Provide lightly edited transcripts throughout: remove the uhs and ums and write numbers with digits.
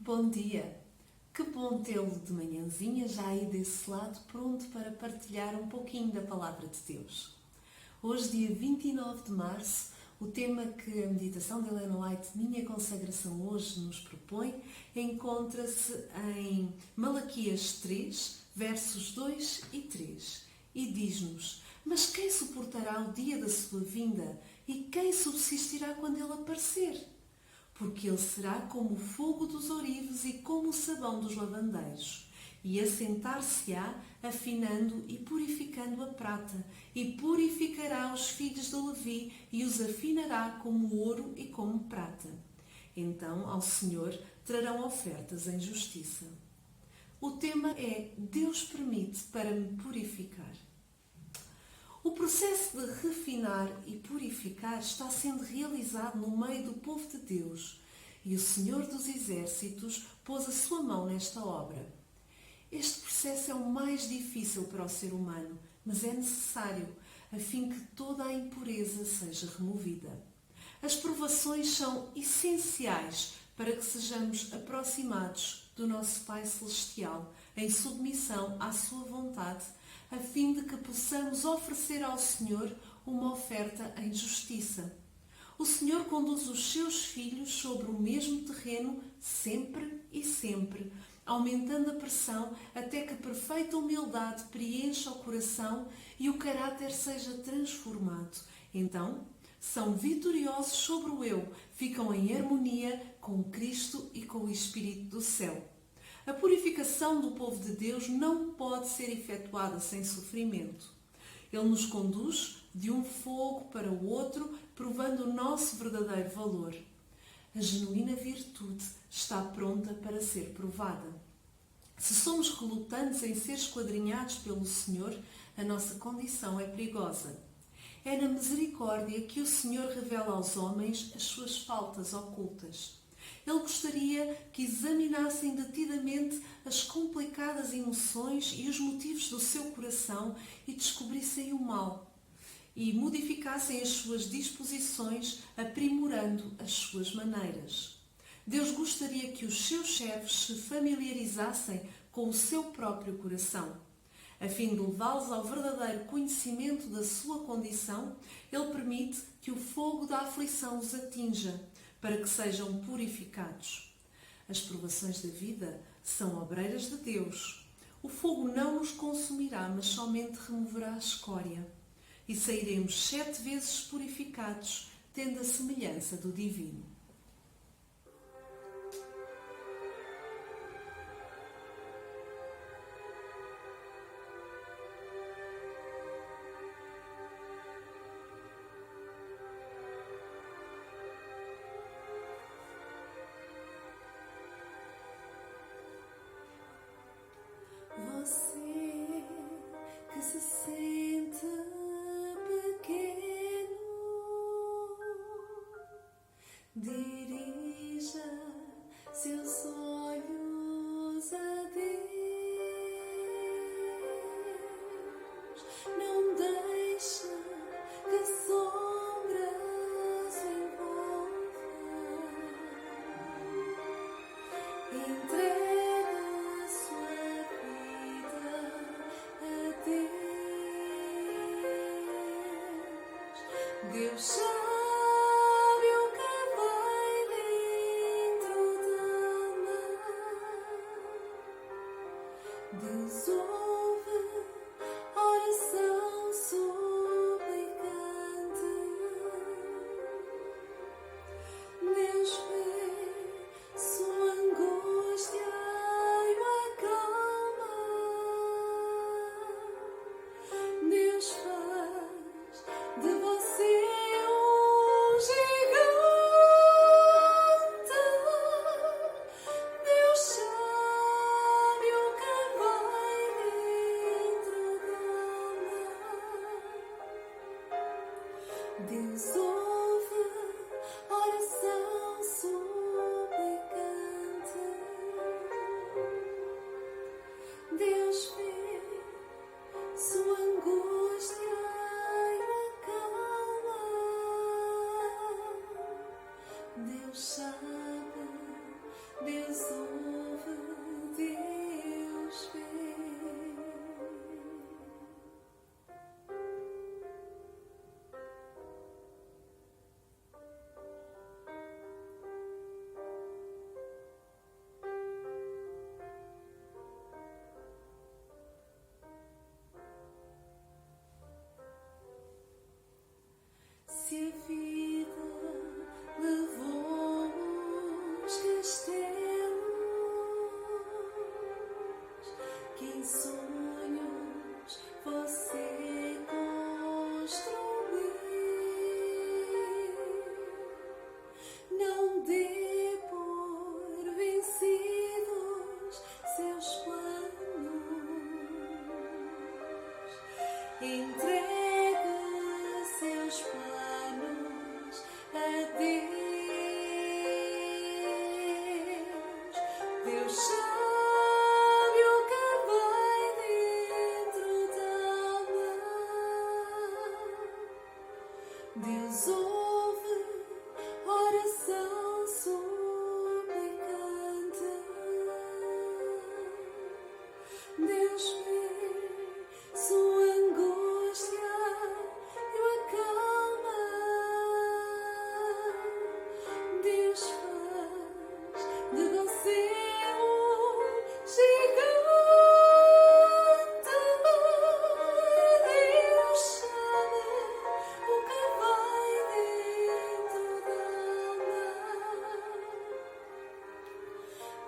Bom dia! Que bom tê-lo de manhãzinha já aí desse lado, pronto para partilhar um pouquinho da Palavra de Deus. Hoje, dia 29 de março, o tema que a meditação de Ellen White, Minha Consagração Hoje, nos propõe, encontra-se em Malaquias 3, versos 2 e 3, e diz-nos: Mas quem suportará o dia da sua vinda? E quem subsistirá quando ele aparecer? Porque ele será como o fogo dos ourives e como o sabão dos lavandeiros. E assentar-se-á, afinando e purificando a prata, e purificará os filhos de Levi, e os afinará como ouro e como prata. Então ao Senhor trarão ofertas em justiça. O tema é: Deus permite para me purificar. O processo de refinar e purificar está sendo realizado no meio do povo de Deus, e o Senhor dos Exércitos pôs a sua mão nesta obra. Este processo é o mais difícil para o ser humano, mas é necessário, a fim que toda a impureza seja removida. As provações são essenciais para que sejamos aproximados do nosso Pai Celestial, em submissão à sua vontade, a fim de que possamos oferecer ao Senhor uma oferta em justiça. O Senhor conduz os seus filhos sobre o mesmo terreno sempre e sempre, aumentando a pressão até que a perfeita humildade preencha o coração e o caráter seja transformado. Então, são vitoriosos sobre o eu, ficam em harmonia com Cristo e com o Espírito do céu. A purificação do povo de Deus não pode ser efetuada sem sofrimento. Ele nos conduz de um fogo para o outro, provando o nosso verdadeiro valor. A genuína virtude está pronta para ser provada. Se somos relutantes em ser esquadrinhados pelo Senhor, a nossa condição é perigosa. É na misericórdia que o Senhor revela aos homens as suas faltas ocultas. Ele gostaria que examinassem detidamente as complicadas emoções e os motivos do seu coração e descobrissem o mal, e modificassem as suas disposições, aprimorando as suas maneiras. Deus gostaria que os seus servos se familiarizassem com o seu próprio coração. A fim de levá-los ao verdadeiro conhecimento da sua condição, Ele permite que o fogo da aflição os atinja, para que sejam purificados. As provações da vida são obreiras de Deus. O fogo não nos consumirá, mas somente removerá a escória. E sairemos 7 vezes purificados, tendo a semelhança do divino. Você que se sente pequeno, dirija seus olhos a Deus. Não deixe que sombras o envolvam. Deus sabe o que vai dentro da mar. Deus ouve oração suplicante. Deus vê sua angústia e o acalma. Deus faz de você gigante. Deus sabe o que vai dentro da mar. Deus ouve oração suplicante. Deus vê sua angústia e acalma. Deus sabe, Deus ouve.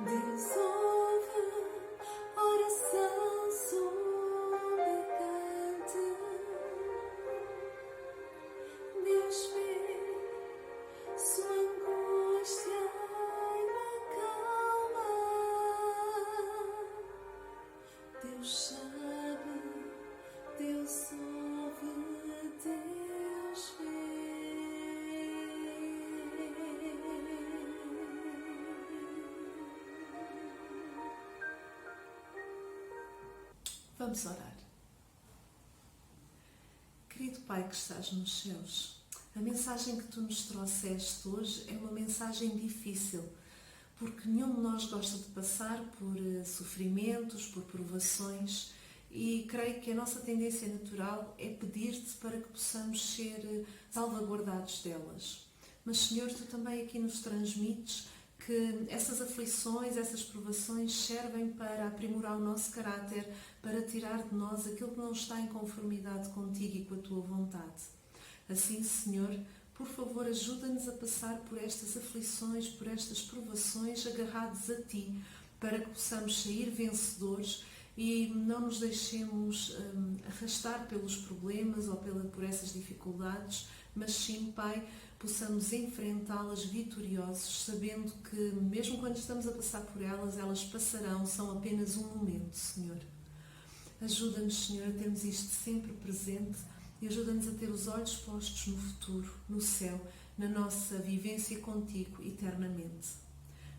Deus ouve oração suplicante. Deus vê sua angústia e acalma. Deus sabe, Deus ouve, Deus vê. Vamos orar. Querido Pai que estás nos céus, a mensagem que tu nos trouxeste hoje é uma mensagem difícil, porque nenhum de nós gosta de passar por sofrimentos, por provações, e creio que a nossa tendência natural é pedir-te para que possamos ser salvaguardados delas. Mas, Senhor, tu também aqui nos transmites que essas aflições, essas provações servem para aprimorar o nosso caráter, para tirar de nós aquilo que não está em conformidade contigo e com a tua vontade. Assim, Senhor, por favor, ajuda-nos a passar por estas aflições, por estas provações, agarrados a Ti, para que possamos sair vencedores e não nos deixemos arrastar pelos problemas ou por essas dificuldades, mas sim, Pai, possamos enfrentá-las vitoriosos, sabendo que mesmo quando estamos a passar por elas, elas passarão, são apenas um momento, Senhor. Ajuda-nos, Senhor, a termos isto sempre presente e ajuda-nos a ter os olhos postos no futuro, no céu, na nossa vivência contigo eternamente.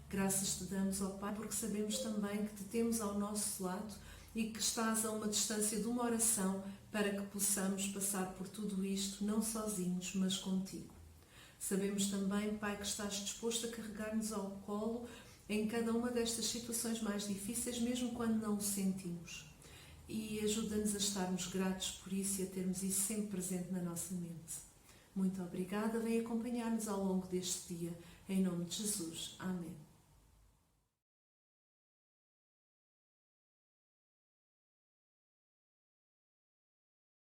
Graças te damos, ó Pai, porque sabemos também que te temos ao nosso lado e que estás a uma distância de uma oração para que possamos passar por tudo isto, não sozinhos, mas contigo. Sabemos também, Pai, que estás disposto a carregar-nos ao colo em cada uma destas situações mais difíceis, mesmo quando não o sentimos. E ajuda-nos a estarmos gratos por isso e a termos isso sempre presente na nossa mente. Muito obrigada, vem acompanhar-nos ao longo deste dia. Em nome de Jesus. Amém.